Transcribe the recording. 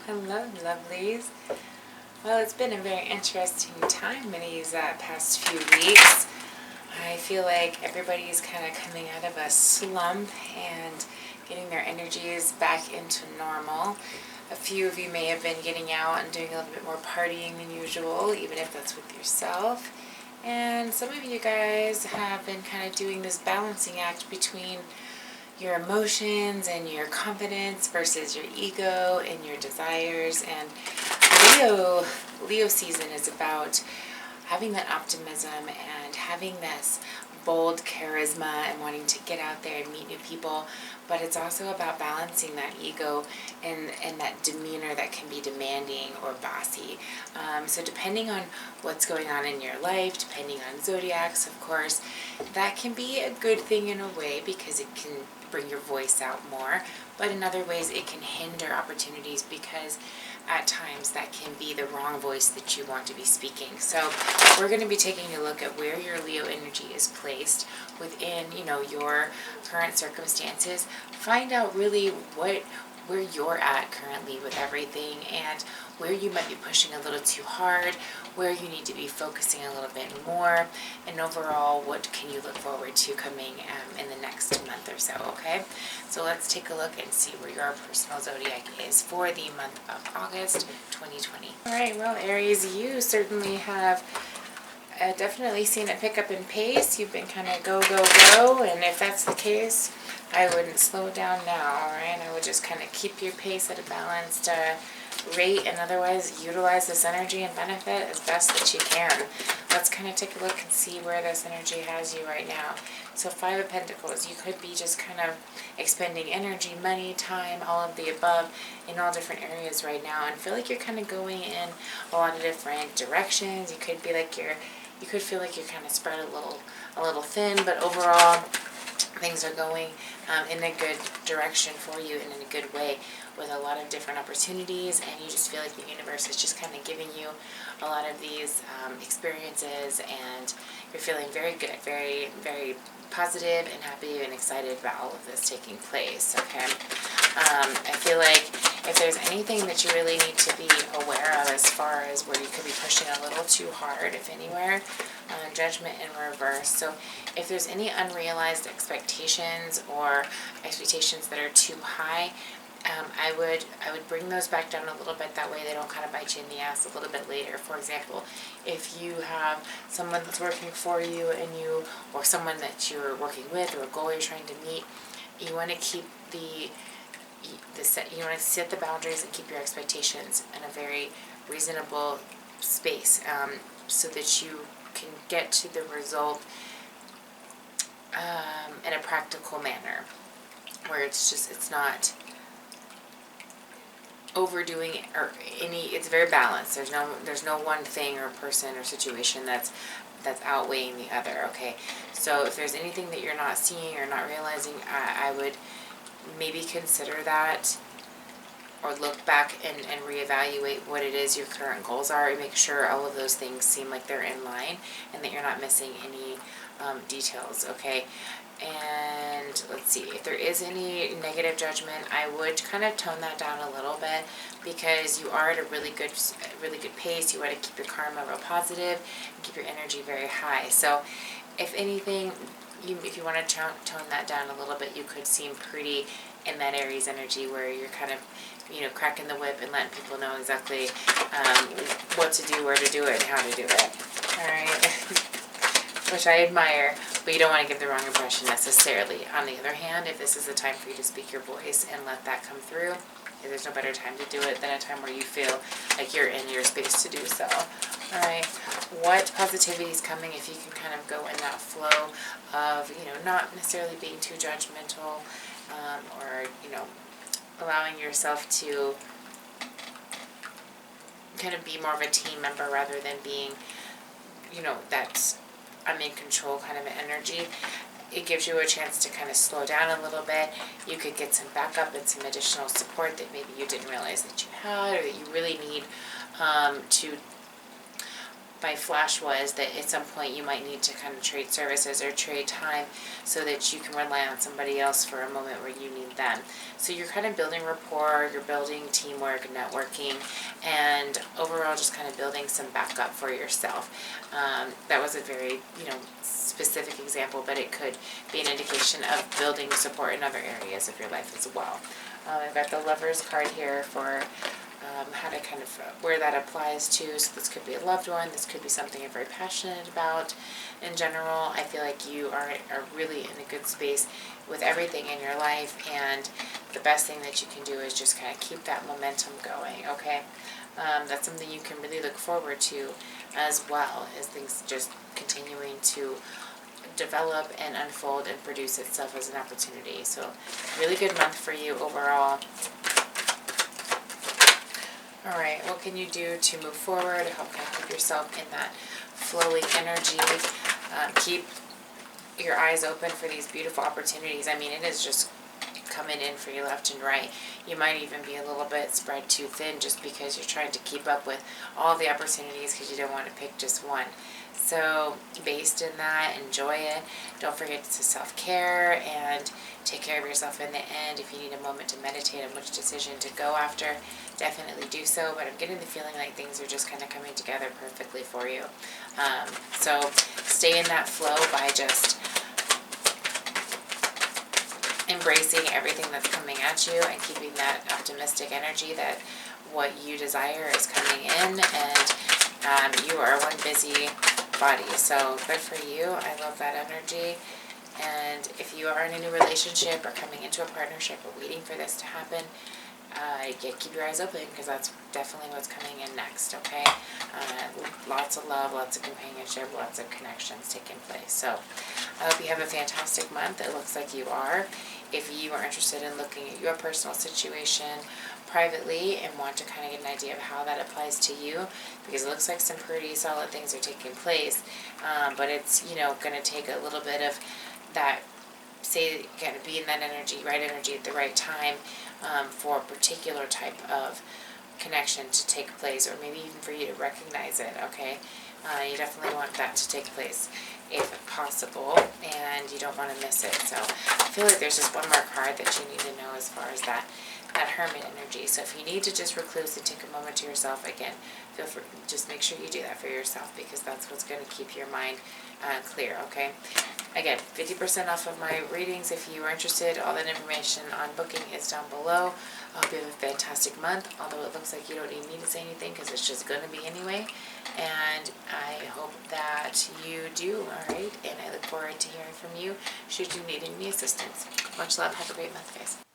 Hello, lovelies. Well, it's been a very interesting time in these past few weeks. I feel like everybody's kind of coming out of a slump and getting their energies back into normal. A few of you may have been getting out and doing a little bit more partying than usual, even if that's with yourself. And some of you guys have been kind of doing this balancing act between your emotions and your confidence versus your ego and your desires. And Leo season is about having that optimism and having this bold charisma and wanting to get out there and meet new people, but it's also about balancing that ego and that demeanor that can be demanding or bossy. So depending on what's going on in your life, depending on zodiacs, of course, that can be a good thing in a way because it can bring your voice out more, but in other ways it can hinder opportunities because at times that can be the wrong voice that you want to be speaking. So we're going to be taking a look at where your Leo energy is placed within, your current circumstances. Find out really where you're at currently with everything and where you might be pushing a little too hard, where you need to be focusing a little bit more, and overall, what can you look forward to coming in the next month or so, okay? So let's take a look and see where your personal zodiac is for the month of August 2020. All right, well, Aries, you certainly have definitely seen it pick up in pace. You've been kind of go, and if that's the case, I wouldn't slow down now, all right? I would just kind of keep your pace at a balanced rate and otherwise utilize this energy and benefit as best that you can. Let's kind of take a look and see where this energy has you right now. So 5 of Pentacles, you could be just kind of expending energy, money, time, all of the above in all different areas right now and feel like you're kind of going in a lot of different directions. You could feel like you're kind of spread a little thin, but overall things are going in a good direction for you and in a good way with a lot of different opportunities, and you just feel like the universe is just kind of giving you a lot of these experiences, and you're feeling very good, very, very positive and happy and excited about all of this taking place, okay? I feel like if there's anything that you really need to be aware of as far as where you could be pushing a little too hard, if anywhere, Judgment in reverse. So if there's any unrealized expectations or expectations that are too high, I would bring those back down a little bit. That way they don't kind of bite you in the ass a little bit later. For example, if you have someone that's working for you or someone that you're working with or a goal you're trying to meet, you want to keep you want to set the boundaries and keep your expectations in a very reasonable space, so that you can get to the result in a practical manner, where it's not overdoing it it's very balanced. There's no one thing or person or situation that's outweighing the other, okay? So if there's anything that you're not seeing or not realizing, I would maybe consider that, or look back and reevaluate what it is your current goals are and make sure all of those things seem like they're in line and that you're not missing any details, okay? And let's see, if there is any negative judgment, I would kind of tone that down a little bit because you are at a really good pace. You want to keep your karma real positive and keep your energy very high. So if anything, if you want to tone that down a little bit, you could seem pretty in that Aries energy where you're kind of, cracking the whip and letting people know exactly what to do, where to do it, and how to do it. All right. Which I admire, but you don't want to give the wrong impression necessarily. On the other hand, if this is a time for you to speak your voice and let that come through, there's no better time to do it than a time where you feel like you're in your space to do so. All right, what positivity is coming if you can kind of go in that flow of, not necessarily being too judgmental, or, allowing yourself to kind of be more of a team member rather than being, that I'm in control kind of energy. It gives you a chance to kind of slow down a little bit. You could get some backup and some additional support that maybe you didn't realize that you had, or that you really need to my flash was that at some point you might need to kind of trade services or trade time so that you can rely on somebody else for a moment where you need them. So you're kind of building rapport, you're building teamwork, networking, and overall just kind of building some backup for yourself. That was a very, specific example, but it could be an indication of building support in other areas of your life as well. I've got the Lover's card here for how to kind of, where that applies to. So this could be a loved one, this could be something you're very passionate about. In general, I feel like you are really in a good space with everything in your life, and the best thing that you can do is just kind of keep that momentum going, okay? That's something you can really look forward to as well, as things just continuing to develop and unfold and produce itself as an opportunity. So really good month for you overall. All right, what can you do to move forward, help kind of keep yourself in that flowing energy? Keep your eyes open for these beautiful opportunities. I mean, it is just coming in for you left and right. You might even be a little bit spread too thin just because you're trying to keep up with all the opportunities because you don't want to pick just one. So based in that, enjoy it. Don't forget to self-care and take care of yourself in the end. If you need a moment to meditate on which decision to go after, definitely do so. But I'm getting the feeling like things are just kind of coming together perfectly for you. So stay in that flow by just embracing everything that's coming at you and keeping that optimistic energy that what you desire is coming in, and you are one busy body. So good for you. I love that energy. And if you are in a new relationship or coming into a partnership or waiting for this to happen, keep your eyes open, because that's definitely what's coming in next, okay? Lots of love, lots of companionship, lots of connections taking place. So I hope you have a fantastic month. It looks like you are. If you are interested in looking at your personal situation privately and want to kind of get an idea of how that applies to you, because it looks like some pretty solid things are taking place, but it's, going to take a little bit of that, say, kind of be in that energy, right energy at the right time, for a particular type of connection to take place, or maybe even for you to recognize it, okay? You definitely want that to take place if possible, and you don't want to miss it. So I feel like there's just one more card that you need to know as far as that hermit energy. So if you need to just recluse and take a moment to yourself, again, feel free, just make sure you do that for yourself, because that's what's going to keep your mind clear, okay? Again, 50% off of my readings if you are interested. All that information on booking is down below. I hope you have a fantastic month, although it looks like you don't need me to say anything because it's just going to be anyway. And I hope that you do, all right? And I look forward to hearing from you should you need any assistance. Much love. Have a great month, guys.